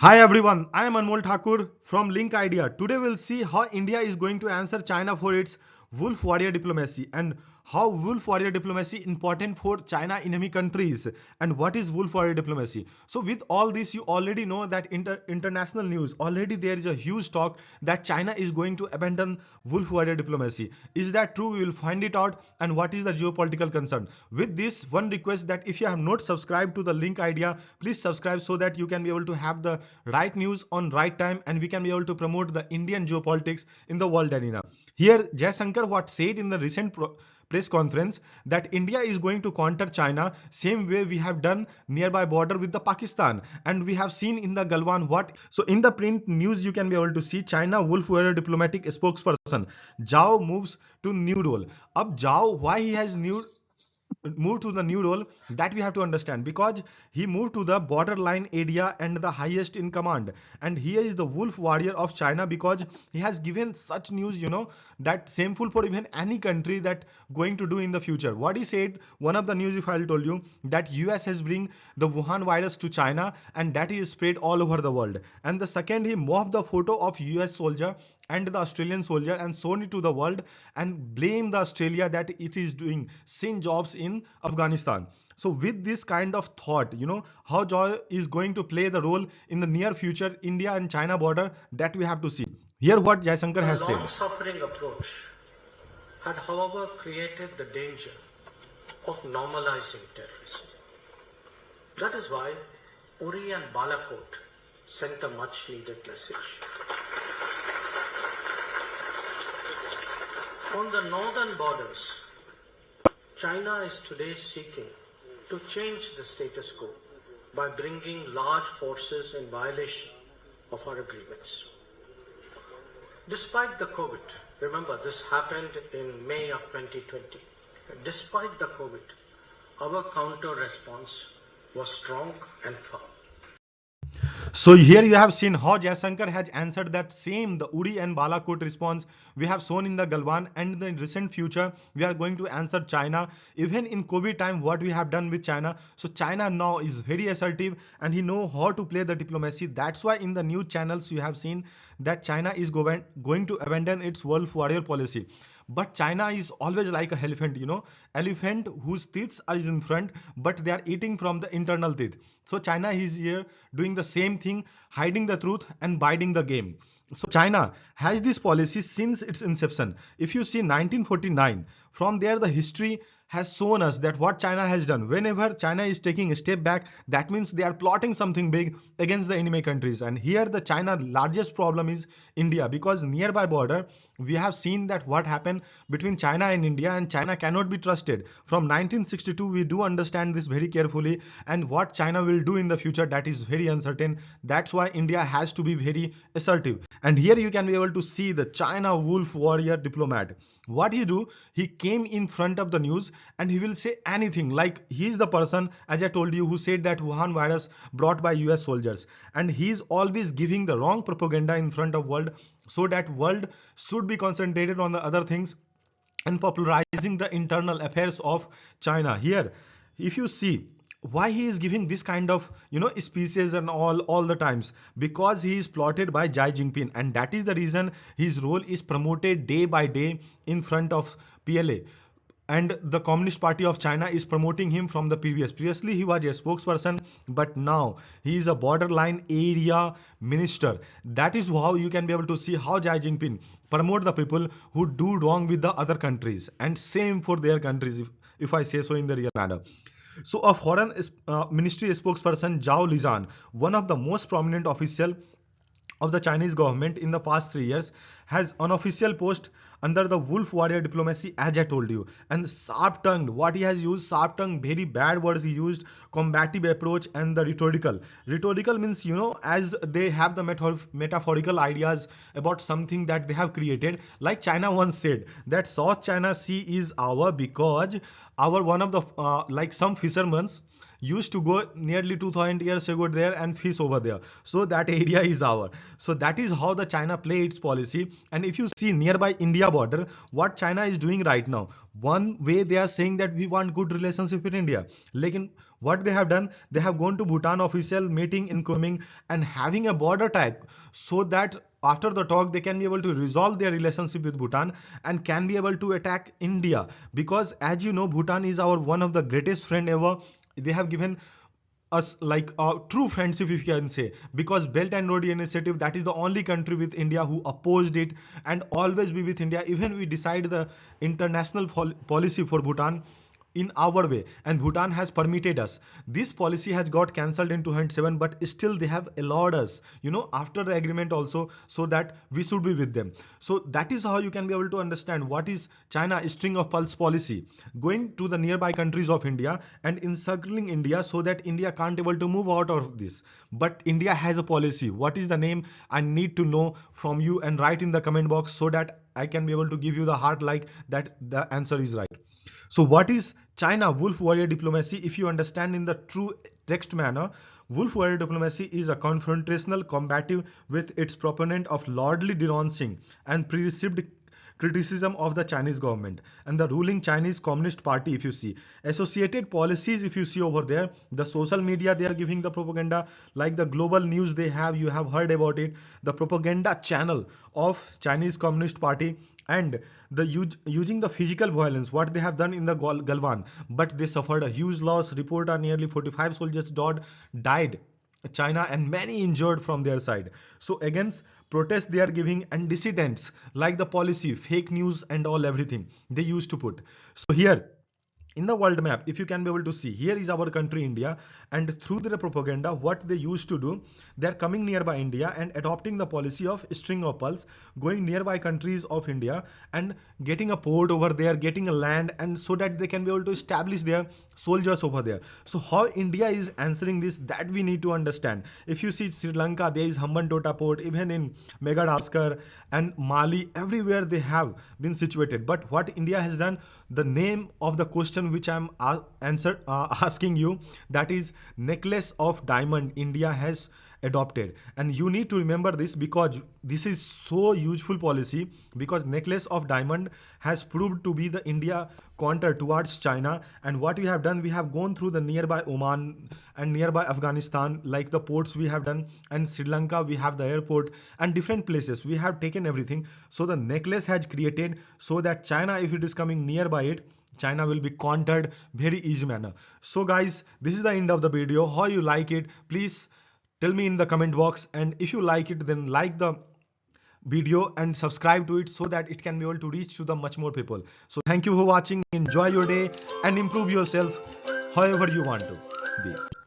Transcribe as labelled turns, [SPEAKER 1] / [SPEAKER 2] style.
[SPEAKER 1] Hi everyone, I am Anmol Thakur from Link Idea. Today we'll see how India is going to answer China for its wolf warrior diplomacy and how wolf warrior diplomacy important for China enemy countries and what is wolf warrior diplomacy. So with all this you already know that international news already there is a huge talk that China is going to abandon wolf warrior diplomacy. Is that true? We will find it out and what is the geopolitical concern. With this one request that if you have not subscribed to the Link Idea, please subscribe so that you can be able to have the right news on right time and we can be able to promote the Indian geopolitics in the world arena. Here jaishankar what said in the recent press conference that India is going to counter China same way we have done nearby border with the Pakistan, and we have seen in the Galwan what. So in the print news you can be able to see China wolf warrior diplomatic spokesperson Zhao moves to new role. Ab Zhao, why he has new moved to the new role, that we have to understand, because he moved to the borderline area and the highest in command, and he is the wolf warrior of China because he has given such news, that shameful for even any country that going to do in the future. What he said, one of the news if I'll told you that US has bring the Wuhan virus to China and that is spread all over the world, and the second he morphed the photo of US soldier and the Australian soldier and shown it to the world and blame the Australia that it is doing sin jobs in Afghanistan. So with this kind of thought, how Joy is going to play the role in the near future India and China border, that we have to see. Here what Jaishankar has said.
[SPEAKER 2] A long-suffering approach had, however, created the danger of normalizing terrorism. That is why Uri and Balakot sent a much-needed message. On the northern borders, China is today seeking to change the status quo by bringing large forces in violation of our agreements. Despite the COVID, remember this happened in May of 2020, despite the COVID, our counter response was strong and firm.
[SPEAKER 1] So here you have seen how Jaishankar has answered that same the Uri and Balakot response we have shown in the Galwan, and in the recent future we are going to answer China even in COVID time what we have done with China. So China now is very assertive and he know how to play the diplomacy. That's why in the new channels you have seen that China is going to abandon its wolf warrior policy. But China is always like a elephant, elephant whose teeth are in front but they are eating from the internal teeth. So China is here doing the same thing, hiding the truth and biding the game. So China has this policy since its inception. If you see 1949, from there the history has shown us that what China has done. Whenever China is taking a step back, that means they are plotting something big against the enemy countries. And here the China largest problem is India, because nearby border we have seen that what happened between China and India, and China cannot be trusted. From 1962 we do understand this very carefully, and what China will do in the future, that is very uncertain. That's why India has to be very assertive. And here you can be able to see the China wolf warrior diplomat. What he do, he came in front of the news and he will say anything, like he is the person, as I told you, who said that Wuhan virus brought by US soldiers, and he is always giving the wrong propaganda in front of world so that world should be concentrated on the other things and popularizing the internal affairs of China. Here if you see why he is giving this kind of speeches and all the times, because he is plotted by Xi Jinping, and that is the reason his role is promoted day by day in front of PLA, and the Communist Party of China is promoting him from the previously he was a spokesperson, but now he is a borderline area minister. That is how you can be able to see how Xi Jinping promote the people who do wrong with the other countries, and same for their countries, if I say so in the real manner. So a foreign ministry spokesperson Zhao Lijian, one of the most prominent official of the Chinese government in the past 3 years, has unofficial post under the wolf warrior diplomacy, as I told you, and sharp tongued, what he has used, sharp tongued, very bad words he used, combative approach, and the rhetorical means, as they have the metaphorical ideas about something that they have created, like China once said that South China Sea is our, because our one of the like some fishermen used to go nearly 2000 years ago there and fish over there. So that area is our. So that is how the China play its policy. And if you see nearby India border, what China is doing right now, one way they are saying that we want good relationship with India. Like what they have done, they have gone to Bhutan official meeting in Kunming and having a border tag, so that after the talk they can be able to resolve their relationship with Bhutan and can be able to attack India, because as you know Bhutan is our one of the greatest friend ever. They have given us like a true friendship, if you can say, because Belt and Road Initiative, that is the only country with India who opposed it and always be with India. Even we decide the international policy for Bhutan in our way, and Bhutan has permitted us. This policy has got cancelled in 2007, but still they have allowed us, after the agreement also, so that we should be with them. So that is how you can be able to understand what is China string of pulse policy, going to the nearby countries of India and encircling India so that India can't able to move out of this. But India has a policy. What is the name? I need to know from you, and write in the comment box so that I can be able to give you the heart like that the answer is right. So what is China wolf warrior diplomacy? If you understand in the true text manner, wolf warrior diplomacy is a confrontational combative with its proponent of loudly denouncing and perceived criticism of the Chinese government and the ruling Chinese Communist Party. If you see associated policies, if you see over there, the social media, they are giving the propaganda, like the global news they have, you have heard about it, the propaganda channel of Chinese Communist Party, and the using the physical violence, what they have done in the Galwan, but they suffered a huge loss. Report are nearly 45 soldiers died China and many injured from their side. So against protest they are giving, and dissidents like the policy, fake news and all everything they used to put. So here in the world map, if you can be able to see, here is our country India, and through their propaganda what they used to do, they are coming nearby India and adopting the policy of string of pearls, going nearby countries of India and getting a port over there, getting a land, and so that they can be able to establish their soldiers over there. So how India is answering this, that we need to understand. If you see Sri Lanka, there is Hambantota port, even in Madagascar and Mali, everywhere they have been situated. But what India has done, the name of the question which I'm asking you, that is necklace of diamond, India has adopted. And you need to remember this, because this is so useful policy, because necklace of diamond has proved to be the India counter towards China. And what we have done, we have gone through the nearby Oman and nearby Afghanistan, like the ports we have done, and Sri Lanka we have the airport, and different places we have taken everything. So the necklace has created so that China, if it is coming nearby it, China will be countered very easy manner. So guys, this is the end of the video. How you like it, please tell me in the comment box, and if you like it, then like the video and subscribe to it so that it can be able to reach to the much more people. So thank you for watching. Enjoy your day and improve yourself however you want to be.